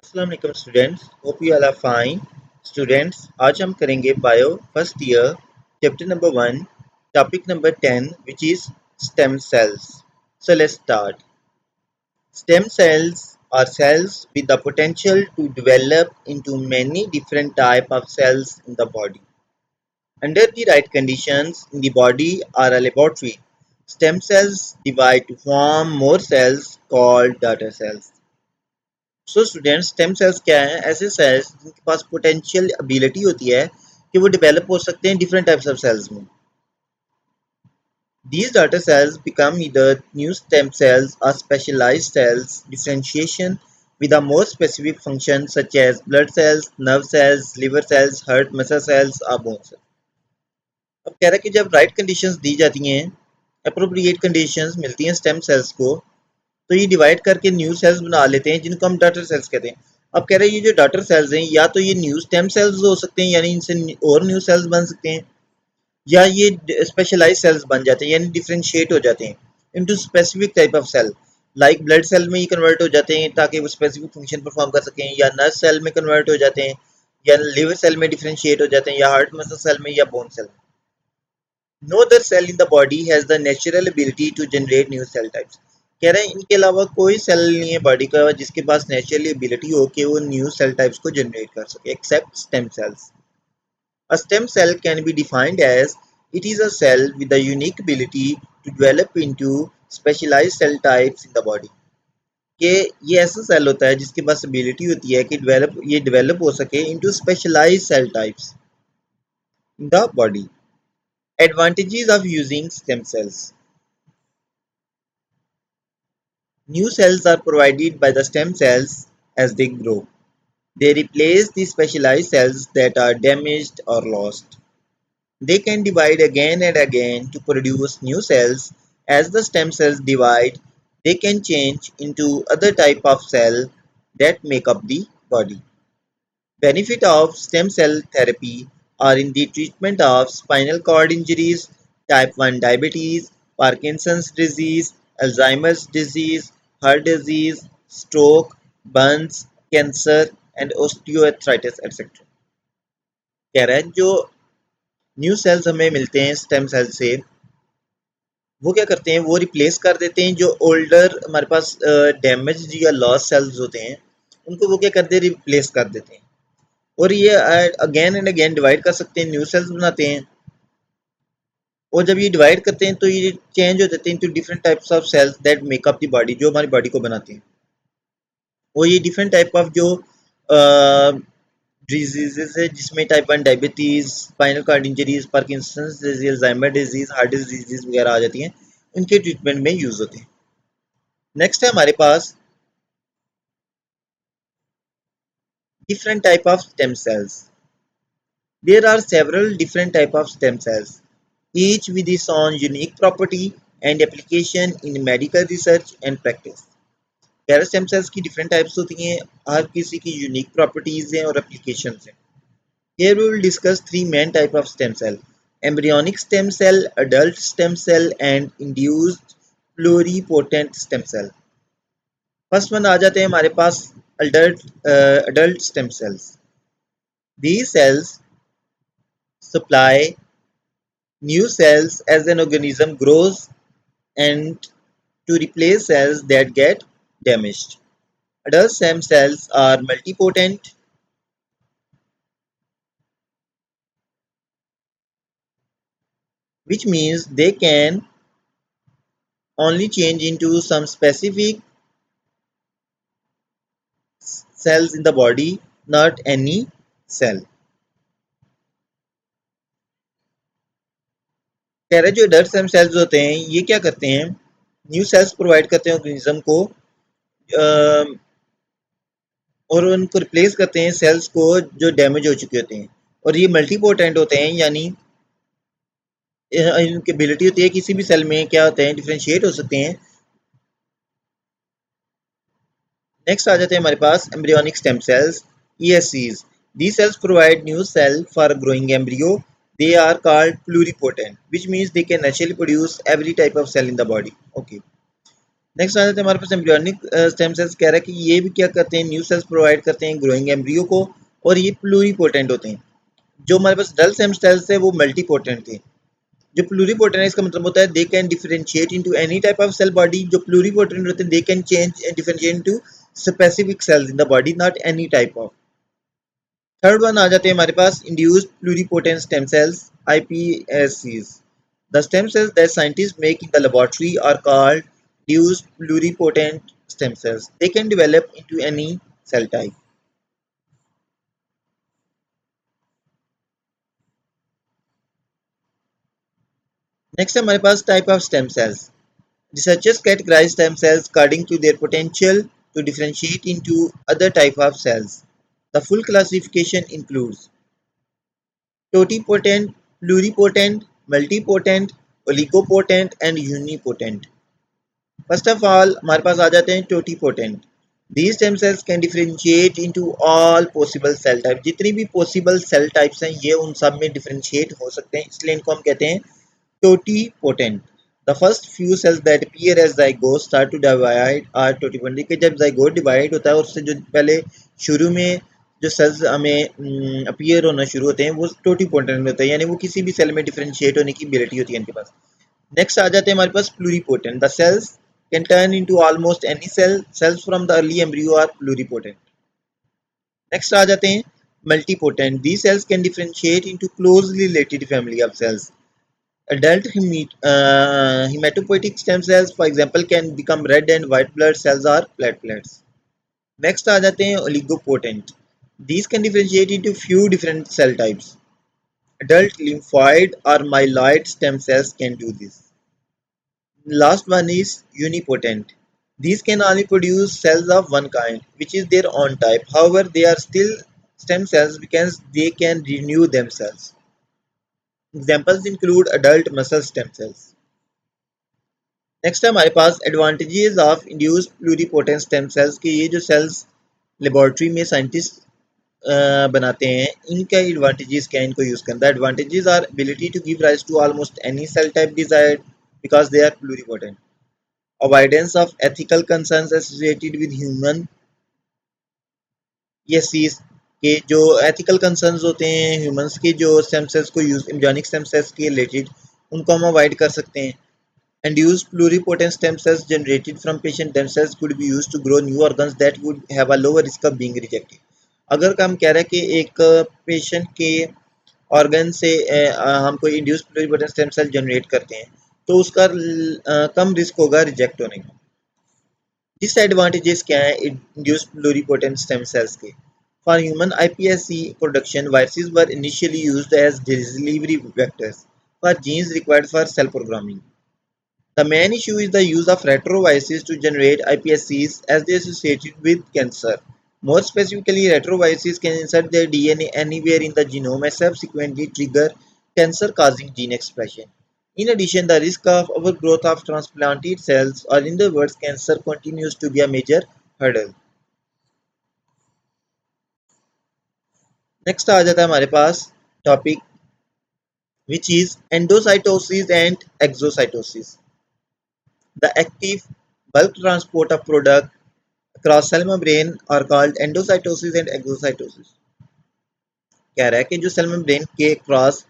अस्सलाम वालेकुम students, hope you all are fine. Students, आज हम करेंगे bio first year chapter number 1 topic number 10 which is stem cells. So let's start. Stem cells are cells with the potential to develop into many different type of cells in the body. Under the right conditions in the body or a laboratory, stem cells divide to form more cells called daughter cells. So student stem cells क्या हैं? ऐसे sales जिनके पास potential ability होती है कि वो develop हो सकते हैं डिफरेंट टाइप्स ऑफ सेल्स में। These daughter cells become either new stem cells or specialized cells differentiation with a more specific function such as blood cells, nerve cells, liver cells, heart muscle cells or bone cells. अब कह रहा है कि जब right conditions दी जाती हैं, appropriate conditions मिलती हैं स्टेम सेल्स को, तो ये डिवाइड करके न्यू सेल्स बना लेते हैं जिनको हम डॉटर सेल्स कहते हैं। अब कह रहे हैं ये जो डॉटर सेल्स हैं या तो ये न्यू स्टेम सेल्स हो सकते हैं यानी इनसे और न्यू सेल्स बन सकते हैं, या ये स्पेशलाइज सेल्स बन जाते हैं यानी डिफ्रेंशिएट हो जाते हैं into specific type of cell. Like blood cell में ये कन्वर्ट हो जाते हैं ताकि वो स्पेसिफिक फंक्शन परफॉर्म कर सकें, या नर्व सेल में कन्वर्ट हो जाते हैं, या लिवर सेल में डिफ्रेंशिएट हो जाते हैं, या हार्ट मसल सेल में, या बोन सेल में। No other cell in the body has the natural ability to generate new cell types. कह रहे हैं इनके अलावा कोई सेल नहीं है बॉडी का जिसके पास नेचुरली एबिलिटी हो कि वो न्यू सेल टाइप्स को जनरेट कर सके except stem cells. A stem cell can be defined as it is a cell with the unique ability to develop into specialized cell types in the body. कि ये ऐसा cell होता है जिसके पास ability होती है कि डेवलप हो सके into specialised cell types in the body. Advantages of using stem cells. New cells are provided by the stem cells as they grow. They replace the specialized cells that are damaged or lost. They can divide again and again to produce new cells. As the stem cells divide, they can change into other type of cell that make up the body. Benefit of stem cell therapy are in the treatment of spinal cord injuries, type 1 diabetes, Parkinson's disease, Alzheimer's disease, heart disease, stroke, burns, cancer and osteoarthritis etc. कह रहा है जो new sales हमें मिलते हैं stem cell से, वो क्या करते हैं, वो रिप्लेस कर देते हैं जो ओल्डर हमारे पास डैमेज या लॉस सेल्स होते हैं, उनको वो क्या करते हैं, रिप्लेस कर देते हैं। और ये अगेन एंड अगेन डिवाइड कर सकते हैं, न्यू सेल्स बनाते हैं। और जब ये डिवाइड करते हैं तो ये चेंज हो जाते हैं into different types of cells that make up the body, जो हमारी बॉडी को बनाते हैं। और ये डिफरेंट टाइप ऑफ जो डिजीजेस है जिसमें type 1 diabetes, spinal cord injuries, Parkinson's disease, Alzheimer disease, heart disease वगैरह आ जाती हैं, इनके ट्रीटमेंट में यूज होते हैं। नेक्स्ट है हमारे पास different type of stem cells. There are several different type of stem cells, each with its own unique property and application in medical research and practice. कह रहे स्टेम सेल्स की different types होती हैं, हर किसी की यूनिक प्रॉपर्टीज हैं और applications हैं। Here we will discuss three main type of stem cell: embryonic stem cell, adult stem cell and induced pluripotent stem cell. First one आ जाते हैं हमारे पास adult stem cells. These cells supply new cells as an organism grows and to replace cells that get damaged. Adult stem cells are multipotent, which means they can only change into some specific cells in the body, not any cell. कह रहे जो adult stem cells होते हैं ये क्या करते हैं, new cells provide करते हैं ऑर्गेनिज्म को और उनको रिप्लेस करते हैं सेल्स को जो डैमेज हो चुके होते हैं। और ये मल्टीपोटेंट होते हैं यानी इनकी एबिलिटी होती है किसी भी सेल में क्या होते हैं, डिफ्रेंशिएट हो सकते हैं। नेक्स्ट आ जाते हैं हमारे पास embryonic stem cells, ESCs. These cells provide new cell for growing embryo. They are called pluripotent, which means they can naturally produce every type of cell in the body. Okay. Next आ जाते हैं हमारे पास embryonic stem sales. कह रहा है कि ये भी क्या करते हैं, न्यू सेल्स प्रोवाइड करते हैं ग्रोइंग एम्ब्रियो को, और ये प्लूरीपोटेंट होते हैं। जो हमारे पास डल स्टेम सेल्स है वो मल्टीपोटेंट थे। जो प्लूरीपोटेंट है इसका मतलब होता है they can differentiate into any type of cell body. जो प्लूरीपोटेंट होते हैं they can change and differentiate into specific cells in the body, not any type of. Third one आ जाते हैं हमारे पास induced pluripotent stem cells, IPSCs। The stem cells that scientists make in the laboratory are called induced pluripotent stem cells. They can develop into any cell type. Next है हमारे पास type of stem cells. Researchers categorize stem cells according to their potential to differentiate into other type of cells. The full classification includes totipotent, pluripotent, multipotent, oligopotent and unipotent. First of all हमारे पास आ जाते हैं totipotent. These stem cells can differentiate into all possible cell types। जितनी भी possible cell types हैं ये उन सब में differentiate हो सकते हैं, इसलिए इनको हम कहते हैं totipotent। The first few cells that appear as zygote start to divide are totipotent। कि जब zygote divide होता है उससे जो पहले शुरू में जो सेल्स हमें अपीयर होना शुरू होते हैं वो टोटीपोटेंट होते हैं, यानी वो किसी भी सेल में डिफरेंशिएट होने की एबिलिटी होती है इनके पास। नेक्स्ट आ जाते हैं हमारे पास pluripotent. The cells can turn into almost any cell. Cells from the early embryo are pluripotent. Next आ जाते हैं multipotent. The cells can differentiate into closely related family of cells. Adult hematopoietic stem cells, for example, can become red and white blood cells or platelets. Next आ जाते हैं oligopotent. These can differentiate into few different cell types. Adult lymphoid or myeloid stem cells can do this. Last one is unipotent. These can only produce cells of one kind, which is their own type. However, they are still stem cells because they can renew themselves. Examples include adult muscle stem cells. Next है हमारे पास advantages of induced pluripotent stem cells के। ये जो sales laboratory में scientist बनाते हैं इनका एडवांटेजेस क्या है, इनको यूज़ करना। The advantages are ability to give rise to almost any cell type desired because they are pluripotent. Avoidance of ethical concerns associated with human ESCs के। जो एथिकल कंसर्न्स होते हैं ह्यूमंस के जो स्टेम सेल्स को use embryonic stem cells के related उनको हम अवॉइड कर सकते हैं। Induced pluripotent stem cells generated from patient themselves could be used to grow new organs that would have a lower risk of being rejected। अगर हम कह रहे हैं कि एक पेशेंट के ऑर्गन से हम कोई induce pluripotent stem sale generate करते हैं तो उसका कम रिस्क होगा रिजेक्ट होने का। डिसएडवांटेजेस क्या है इंड्यूस प्लूरीपोटेंट स्टेम सेल्स के। For human IPSC production viruses were initially used as delivery vectors for genes required for cell programming। The main issue is the use of retroviruses to generate iPSCs as they are associated with cancer. More specifically, retroviruses can insert their DNA anywhere in the genome and subsequently trigger cancer-causing gene expression. In addition, the risk of overgrowth of transplanted cells, or in other words, cancer, continues to be a major hurdle. Next आ जाता है हमारे पास topic which is endocytosis and exocytosis. The active bulk transport of product across cell membrane are called endocytosis and exocytosis। कह रहा है कि जो cell membrane के cross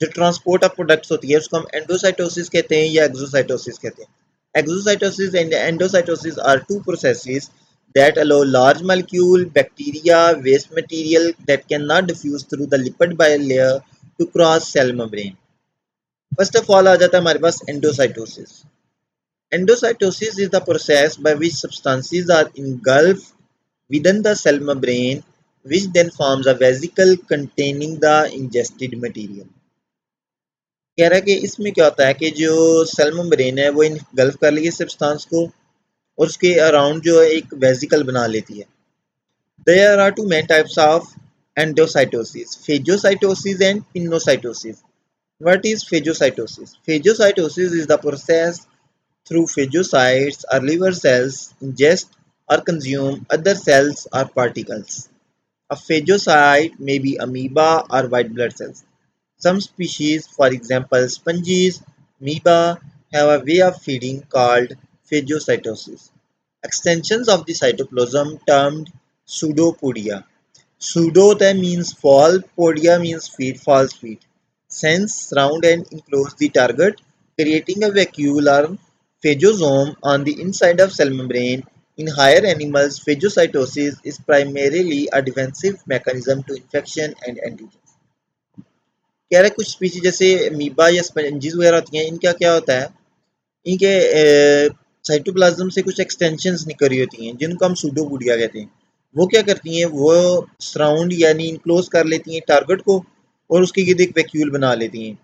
जो ट्रांसपोर्ट ऑफ प्रोडक्ट्स होती है उसको हम एंडोसाइटोसिस कहते हैं या एक्सोसाइटोसिस कहते हैं। Exocytosis and endocytosis are two processes that allow large molecule bacteria waste material that cannot diffuse through the lipid bilayer to cross cell membrane। First of all आ जाता है हमारे पास endocytosis. Endocytosis is the process by which substances are engulfed within the cell membrane, which then forms a vesicle containing the ingested material। कह रहा है कि इसमें क्या होता है कि जो सेल मेम्ब्रेन है वो इनगल्फ कर लेगी सब्सटेंस को और उसके अराउंड जो है एक वेसिकल बना लेती है। There are two main types of endocytosis, phagocytosis and pinocytosis। What is phagocytosis? Phagocytosis is the process through phagocytes or liver cells ingest or consume other cells or particles. A phagocyte may be amoeba or white blood cells. Some species, for example sponges, amoeba, have a way of feeding called phagocytosis. Extensions of the cytoplasm termed pseudopodia. Pseudo then means fall, podia means feed, false feed. Sense surround and enclose the target, creating a vacuole or phagosome on the inside of cell membrane. In higher animals, phagocytosis is primarily a defensive mechanism to infection and antigens. कह रहे कुछ species जैसे मीबा या स्पंजीज वगैरह होती हैं, इनका क्या होता है, इनके साइटोप्लाज्म से कुछ एक्सटेंशंस निकल रही होती हैं जिनको हम सूडोपोडिया कहते हैं। वो क्या करती हैं, वो सराउंड यानी इनक्लोज कर लेती हैं टारगेट को और उसके गिर्द एक वैक्यूल बना लेती हैं।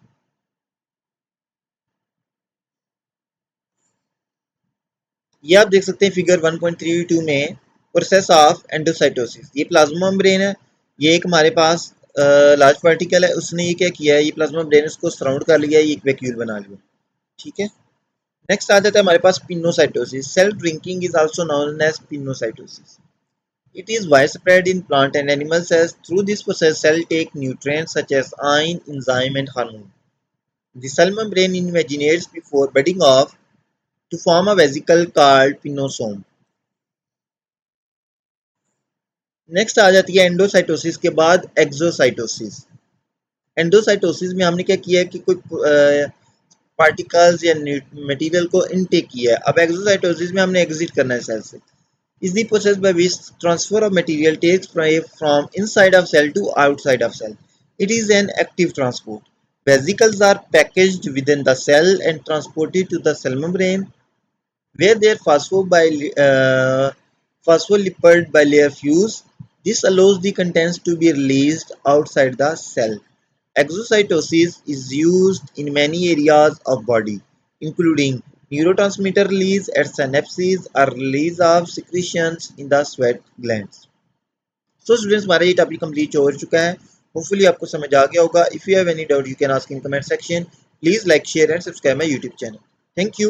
ये आप देख सकते हैं फिगर 1.32 में प्रोसेस ऑफ एंडोसाइटोसिस। ये प्लाज्मा मेम्ब्रेन है, ये एक हमारे पास लार्ज पार्टिकल है, उसने ये क्या किया है, ये प्लाज्मा मेम्ब्रेन इसको सराउंड कर लिया, ये एक वैक्यूल बना लिया। ठीक है, नेक्स्ट आ जाता है हमारे पास pinocytosis. Cell drinking is also known as pinocytosis. It is widespread in plant and animal cells. Through this process, cells take nutrients such as iron, enzyme, and hormone. The cell membrane invaginates before budding off to form a vesicle called pinosome. Next आ जाती है endocytosis के बाद exocytosis. Endocytosis में हमने क्या किया है कि कोई पार्टिकल्स या मटेरियल को इनटेक किया है। अब एक्सोसाइटोसिस में हमने एग्जिट करना है सेल से। Is the process by which transfer of material takes place from inside of cell to outside of cell. It is an active transport. Vesicles are packaged within the cell and transported to the cell membrane, where their phospholipid bilayer fuse. This allows the contents to be released outside the cell. Exocytosis is used in many areas of body, including neurotransmitter release at synapses or release of secretions in the sweat glands. So students, हमारा ये topic complete हो चुका है। Hopefully आपको समझ आ गया होगा। If you have any doubt you can ask in comment section. Please like share and subscribe my YouTube channel. Thank you.